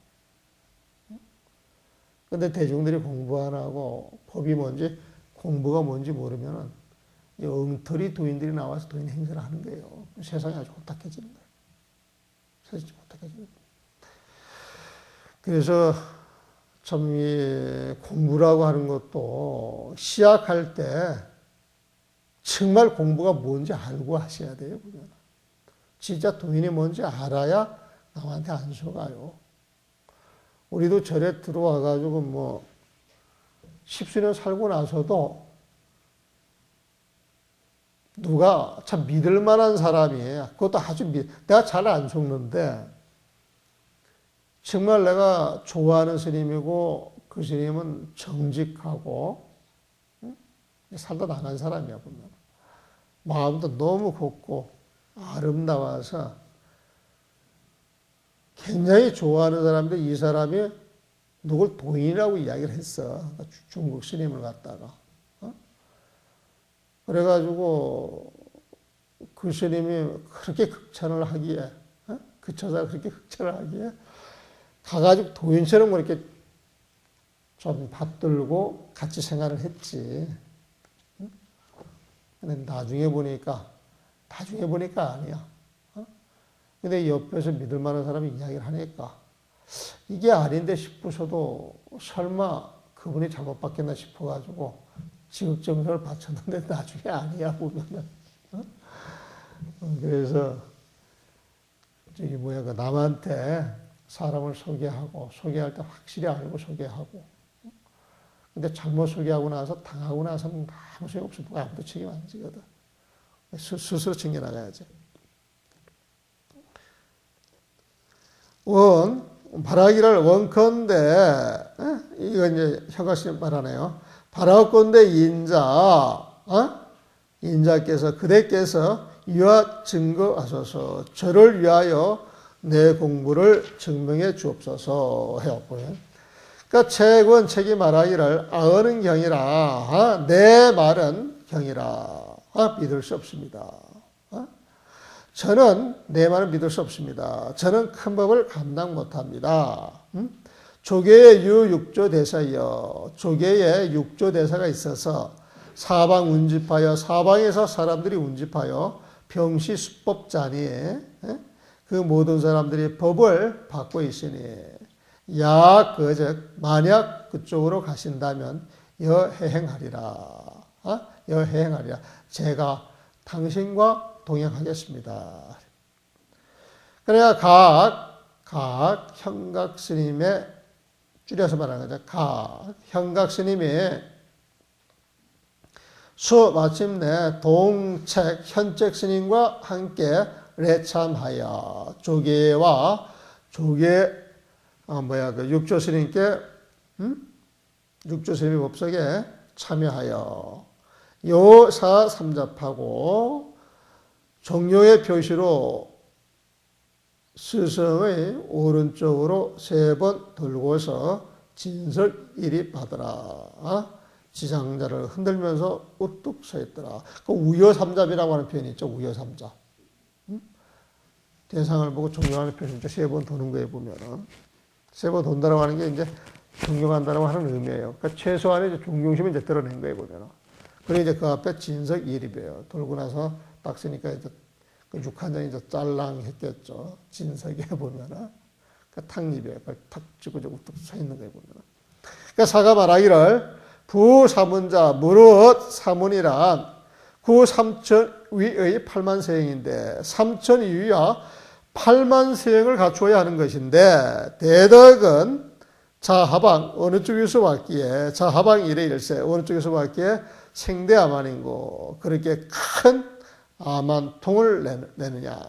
근데 대중들이 공부 안 하고 법이 뭔지 공부가 뭔지 모르면은 엉터리 도인들이 나와서 도인 행세를 하는 거예요. 세상이 아주 혼탁해지는 거예요. 세상이 혼탁해지는 거예요. 그래서 참 이 공부라고 하는 것도 시작할 때 정말 공부가 뭔지 알고 하셔야 돼요. 보면. 진짜 도인이 뭔지 알아야 남한테 안 속아요. 우리도 절에 들어와가지고 뭐 10수년 살고 나서도 누가 참 믿을 만한 사람이에요. 그것도 아주 내가 잘 안 속는데 정말 내가 좋아하는 스님이고 그 스님은 정직하고 살다 나간 사람이야 보면. 마음도 너무 곱고 아름다워서 굉장히 좋아하는 사람인데 이 사람이 누굴 도인이라고 이야기를 했어. 중국 스님을 갖다가. 그래가지고 그 스님이 그렇게 극찬을 하기에, 그 처자가 그렇게 극찬을 하기에 가가지고 도인처럼 그렇게 좀 받들고 같이 생활을 했지. 근데 나중에 보니까 아니야. 근데 옆에서 믿을 만한 사람이 이야기를 하니까 이게 아닌데 싶으셔도 설마 그분이 잘못 받겠나 싶어가지고 지극정성을 바쳤는데 나중에 아니야 보면은. 그래서 저기 그 남한테 사람을 소개할 때 확실히 알고 소개하고. 근데 잘못 소개하고 나서 당하고 나서는 아무 소용 없어. 누가 아무도 책임 안 지거든. 스스로 챙겨나가야지. 바라기를 원컨대, 이거 이제 혀가시 말하네요. 바라건대 인자께서, 그대께서 유아 증거하소서, 저를 위하여 내 공부를 증명해 주옵소서 해요. 그러니까 책이 말하기를 아어는 경이라, 내 말은 경이라, 믿을 수 없습니다. 저는 내 말을 믿을 수 없습니다. 저는 큰 법을 감당 못합니다. 조계의 유육조 대사여, 조계에 육조 대사가 있어서 사방 운집하여, 사방에서 사람들이 운집하여 병시 수법자니, 그 모든 사람들이 법을 받고 있으니, 그즉 만약 그쪽으로 가신다면 여해행하리라. 여해행하리라. 제가 당신과 동행하겠습니다. 그래야 각 현각 스님의, 줄여서 말하는 거죠. 각 현각 스님이 마침내 동책 현책 스님과 함께 레참하여 육조 스님께, 육조 스님의 법석에 참여하여 요사 삼잡하고 종료의 표시로 스승의 오른쪽으로 3번 들고서 진설 일이 받으라. 지장자를 흔들면서 우뚝 서 있더라. 그 우여삼잡이라고 하는 표현이 있죠. 우여삼잡. 대상을 보고 종료하는 표현이죠. 3번 도는 거에 보면은. 3번 돈다라고 하는 게 이제 존경한다라고 하는 의미예요. 그러니까 최소한의 이제 존경심을 이제 드러낸 거예요, 보면은. 그리고 이제 그 앞에 진석 일입이에요. 돌고 나서 딱 쓰니까 이제 그 6한장이 이제 짤랑했겠죠. 진석에 보면은. 그 탁립이에요. 탁 찍고 우뚝 서 있는 거예요, 보면은. 그러니까 사가 말하기를 부사문자 무릇 사문이란 구삼천위의 8만세행인데 3천위야 8만세행을 갖추어야 하는 것인데 대덕은 자하방 어느 쪽에서 왔기에 자하방 일에 일세 어느 쪽에서 왔기에 생대아만인고 그렇게 큰 아만통을 내느냐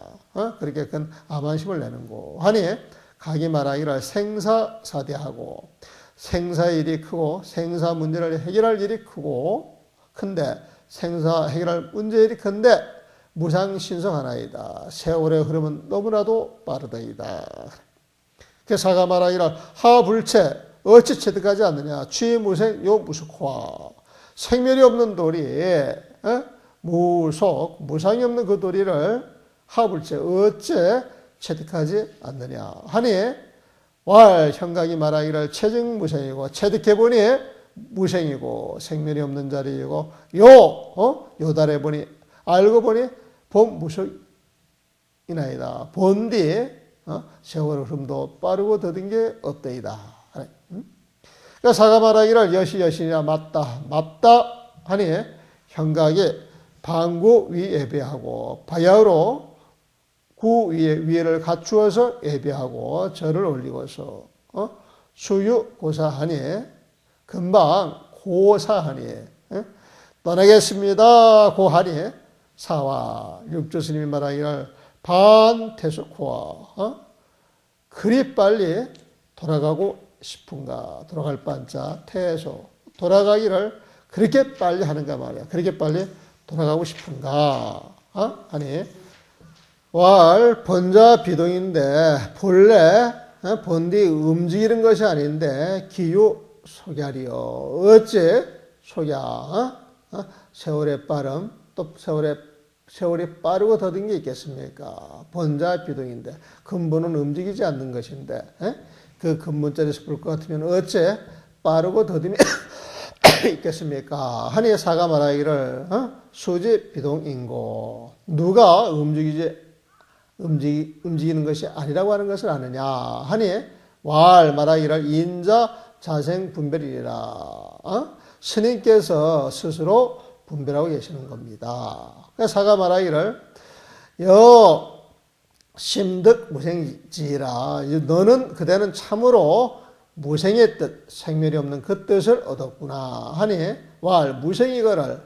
그렇게 큰 아만심을 내는고 하니 각이 말하기를 생사사대하고 생사일이 크고 생사 문제를 해결할 일이 크고 큰데 생사 해결할 문제일이 큰데 무상신성하나이다. 세월의 흐름은 너무나도 빠르다이다. 사가 말하기를 하불체 어찌 체득하지 않느냐 취무생 요 무속화 생멸이 없는 도리 무속 무상이 없는 그 도리를 하불체 어째 체득하지 않느냐 하니 현각이 말하기를 체증무생이고 체득해보니 무생이고 생멸이 없는 자리이고 요달에 보니 알고 보니 본무속이나이다. 본디 세월 흐름도 빠르고 더딘 게 없다이다. 그러니까 사가 말하기를 여시여시냐 맞다 하니 현각이 방구 위 예배하고 바야흐로 구 위에 위에를 갖추어서 예배하고 절을 올리고서 수유 고사하니 금방 고사하니 떠나겠습니다 고하니 사와 육조 스님이 말하기를 반태수코와 그리 빨리 돌아가고 싶은가 돌아갈 반자 태소 돌아가기를 그렇게 빨리 하는가 말이야. 그렇게 빨리 돌아가고 싶은가 아니 왈 번자 비동인데 본래 본디 움직이는 것이 아닌데 기유 속야리요 어째 속야 세월의 빠름 또 세월이 빠르고 더딘 게 있겠습니까? 번자 비동인데 근본은 움직이지 않는 것인데 그 근본자리에서 볼 것 같으면 어째 빠르고 더딘이 있겠습니까? 하니 사가 말하기를 수지 비동인고 누가 움직이는 것이 아니라고 하는 것을 아느냐 하니 왈 말하기를 인자 자생 분별이라 스님께서 스스로 분별하고 계시는 겁니다. 그래서 사가 말하기를 여 심득 무생지라 너는 그대는 참으로 무생의 뜻 생멸이 없는 그 뜻을 얻었구나 하니 왈 무생이거를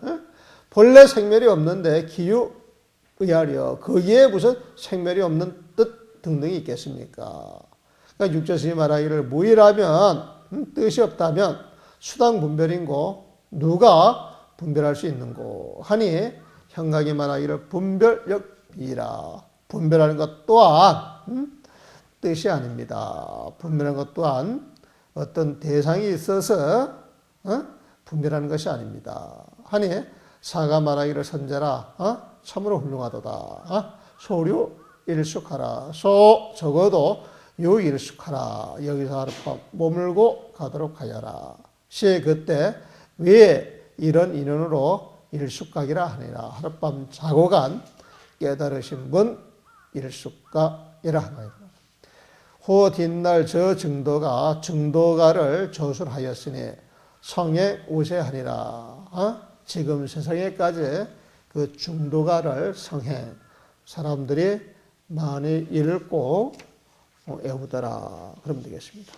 본래 생멸이 없는데 기유 의하려 거기에 무슨 생멸이 없는 뜻 등등이 있겠습니까? 그러니까 육조스님이 말하기를 무의라면 뜻이 없다면 수당 분별인고 누가 분별할 수 있는고 하니 형각이 말하기를 분별력비라 분별하는 것 또한 뜻이 아닙니다. 분별하는 것 또한 어떤 대상이 있어서 분별하는 것이 아닙니다. 하니 사가 말하기를 선제라 참으로 훌륭하도다. 소류 일숙하라. 소 적어도 요 일숙하라. 여기서 하룻밤 머물고 가도록 하여라. 시에 그때 왜 이런 인연으로 일숙가기라 하니라. 하룻밤 자고 간 깨달으신 분 일숙가이라 하나이다. 호 뒷날 저 증도가 증도가를 저술하였으니 성에 우세하니라. 지금 세상에까지 그 중도가를 성행 사람들이 많이 읽고 애우더라. 그러면 되겠습니다.